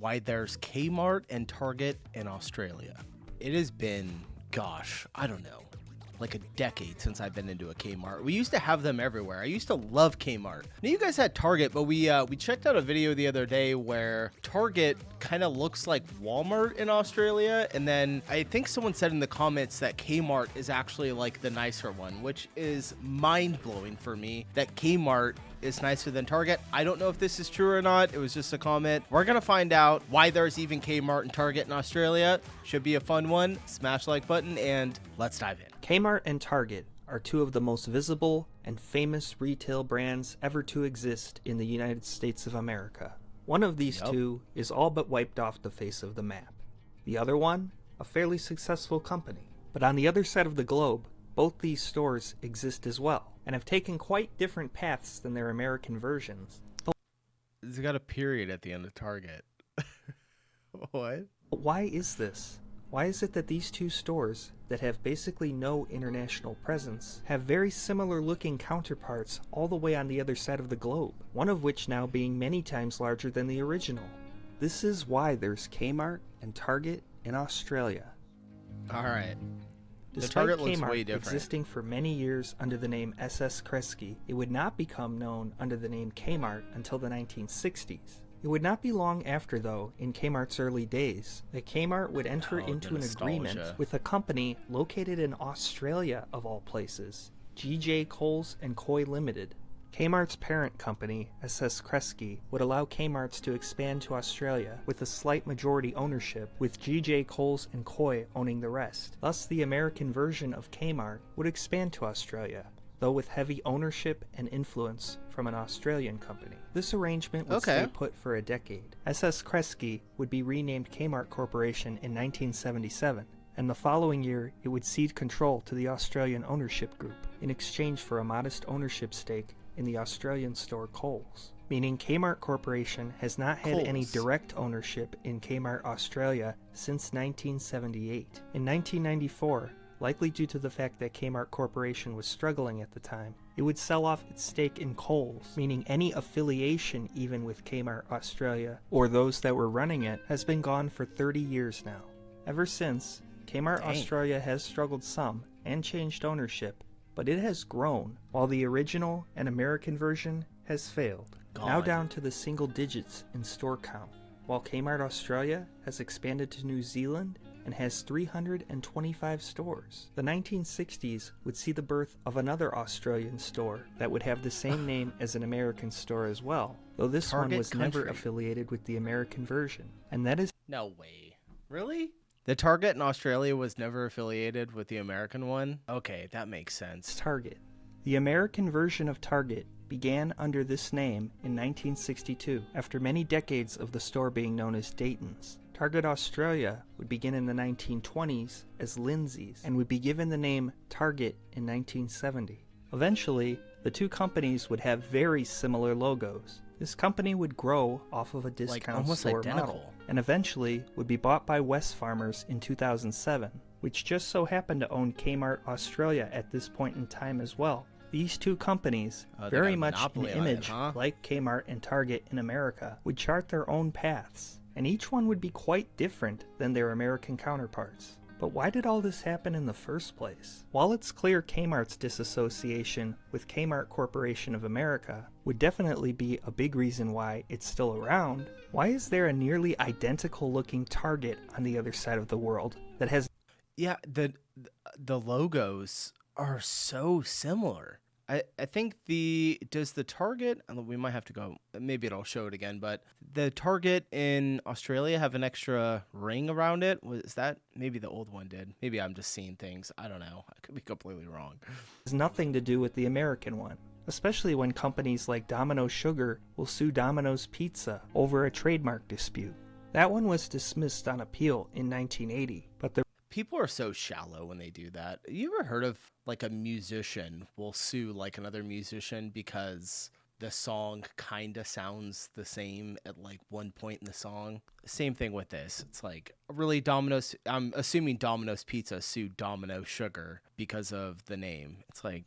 why there's Kmart and Target in Australia. It has been, gosh, I don't know, like a decade since I've been into a Kmart. We used to have them everywhere. I used to love Kmart. Now you guys had Target, but we checked out a video the other day where Target kind of looks like Walmart in Australia, and then I think someone said in the comments that Kmart is actually like the nicer one, which is mind-blowing for me that Kmart is nicer than Target. I don't know if this is true or not. It was just a comment. We're gonna find out why there's even Kmart and Target in Australia. Should be a fun one. Smash like button and let's dive in. Kmart and Target are two of the most visible and famous retail brands ever to exist in the United States of America. One of these two is all but wiped off the face of the map. The other one, a fairly successful company. But on the other side of the globe, both these stores exist as well, and have taken quite different paths than their American versions. It's got a period at the end of Target. What? But why is this? Why is it that these two stores, that have basically no international presence, have very similar looking counterparts all the way on the other side of the globe, one of which now being many times larger than the original? This is why there's Kmart and Target in Australia. Alright. Despite The Target looks Kmart way different. existing for many years under the name SS Kresge, it would not become known under the name Kmart until the 1960s. It would not be long after, though, in Kmart's early days, that Kmart would enter into an agreement with a company located in Australia, of all places, GJ Coles and Coy Limited. Kmart's parent company, SS Kresge, would allow Kmart's to expand to Australia with a slight majority ownership, with GJ Coles and Coy owning the rest. Thus, the American version of Kmart would expand to Australia, though with heavy ownership and influence from an Australian company. This arrangement would stay put for a decade. SS Kresge would be renamed Kmart Corporation in 1977, and the following year it would cede control to the Australian ownership group in exchange for a modest ownership stake in the Australian store Coles, meaning Kmart Corporation has not had any direct ownership in Kmart Australia since 1978. In 1994, likely due to the fact that Kmart Corporation was struggling at the time, it would sell off its stake in Coles, meaning any affiliation even with Kmart Australia, or those that were running it, has been gone for 30 years now. Ever since, Kmart Australia has struggled some and changed ownership, but it has grown, while the original and American version has failed, now down to the single digits in store count, while Kmart Australia has expanded to New Zealand and has 325 stores. The 1960s would see the birth of another Australian store that would have the same name as an American store as well, though this one was never affiliated with the American version, and that is... No way. Really? The Target in Australia was never affiliated with the American one? Okay, that makes sense. Target. The American version of Target began under this name in 1962, after many decades of the store being known as Dayton's. Target Australia would begin in the 1920s as Lindsay's, and would be given the name Target in 1970. Eventually, the two companies would have very similar logos. This company would grow off of a discount store model, and eventually would be bought by Wesfarmers in 2007, which just so happened to own Kmart Australia at this point in time as well. These two companies, very much in image like Kmart and Target in America, would chart their own paths, and each one would be quite different than their American counterparts. But why did all this happen in the first place? While it's clear Kmart's disassociation with Kmart Corporation of America would definitely be a big reason why it's still around, why is there a nearly identical looking Target on the other side of the world that has... Yeah, the logos are so similar. I think does the Target, we might have to go, maybe it'll show it again, but the Target in Australia have an extra ring around it? Was that, maybe the old one did. Maybe I'm just seeing things. I don't know. I could be completely wrong. Has nothing to do with the American one, especially when companies like Domino's Sugar will sue Domino's Pizza over a trademark dispute. That one was dismissed on appeal in 1980, but the people are so shallow when they do that. You ever heard of like a musician will sue like another musician because the song kind of sounds the same at like one point in the song? Same thing with this. It's like really Domino's, I'm assuming Domino's Pizza sued Domino's Sugar because of the name. It's like,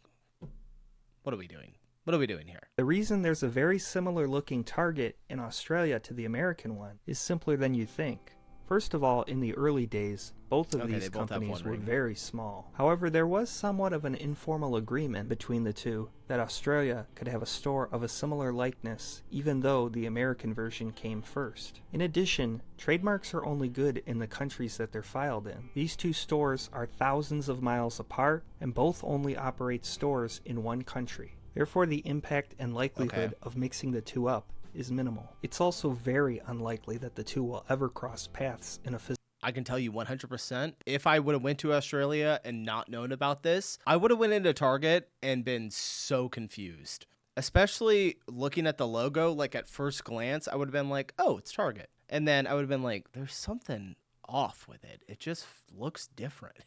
what are we doing? What are we doing here? The reason there's a very similar looking Target in Australia to the American one is simpler than you think. First of all, in the early days, both of these companies were very small. However, there was somewhat of an informal agreement between the two that Australia could have a store of a similar likeness, even though the American version came first. In addition, trademarks are only good in the countries that they're filed in. These two stores are thousands of miles apart, and both only operate stores in one country. Therefore, the impact and likelihood of mixing the two up is minimal. It's also very unlikely that the two will ever cross paths in a physical. I can tell you 100%, if I would have went to Australia and not known about this, I would have went into Target and been so confused. Especially looking at the logo, like at first glance, I would have been like, oh, it's Target. And then I would have been like, there's something off with it. It just looks different.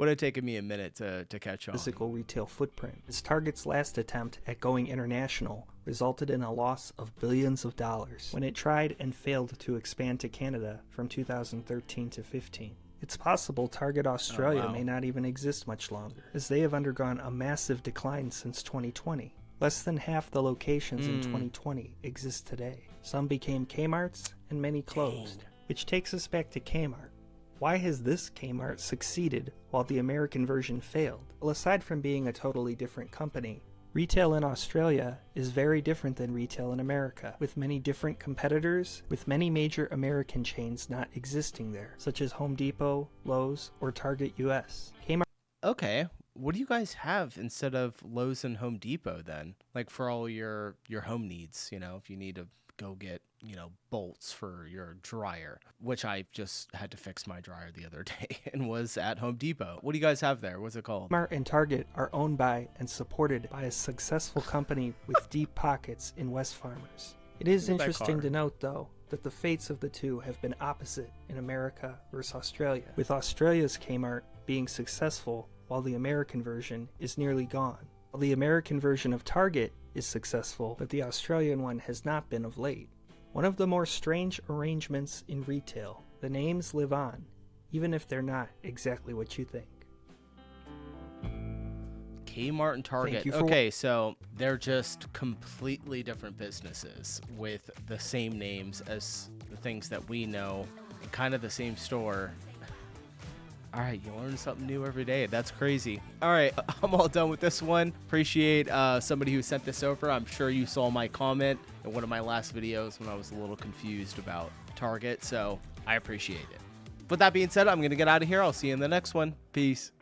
Would have taken me a minute to catch on. Physical retail footprint, as Target's last attempt at going international resulted in a loss of billions of dollars when it tried and failed to expand to Canada from 2013 to 15. It's possible Target Australia may not even exist much longer, as they have undergone a massive decline since 2020. Less than half the locations in 2020 exist today. Some became Kmart's and many closed. Which takes us back to Kmart. Why has this Kmart succeeded while the American version failed? Well, aside from being a totally different company, retail in Australia is very different than retail in America, with many different competitors, with many major American chains not existing there, such as Home Depot, Lowe's, or Target US. Kmart. Okay, what do you guys have instead of Lowe's and Home Depot then? Like for all your home needs, you know, if you need to go get, you know, bolts for your dryer, which I just had to fix my dryer the other day and was at Home Depot. What do you guys have there? What's it called? Kmart and Target are owned by and supported by a successful company with deep pockets in West Farmers. It is interesting to note, though, that the fates of the two have been opposite in America versus Australia, with Australia's Kmart being successful while the American version is nearly gone. While the American version of Target is successful, but the Australian one has not been of late. One of the more strange arrangements in retail, the names live on, even if they're not exactly what you think. Kmart and Target. Okay, so they're just completely different businesses with the same names as the things that we know, and kind of the same store. All right, you learn something new every day. That's crazy. All right, I'm all done with this one. Appreciate somebody who sent this over. I'm sure you saw my comment in one of my last videos when I was a little confused about Target, so I appreciate it. With that being said, I'm going to get out of here. I'll see you in the next one. Peace.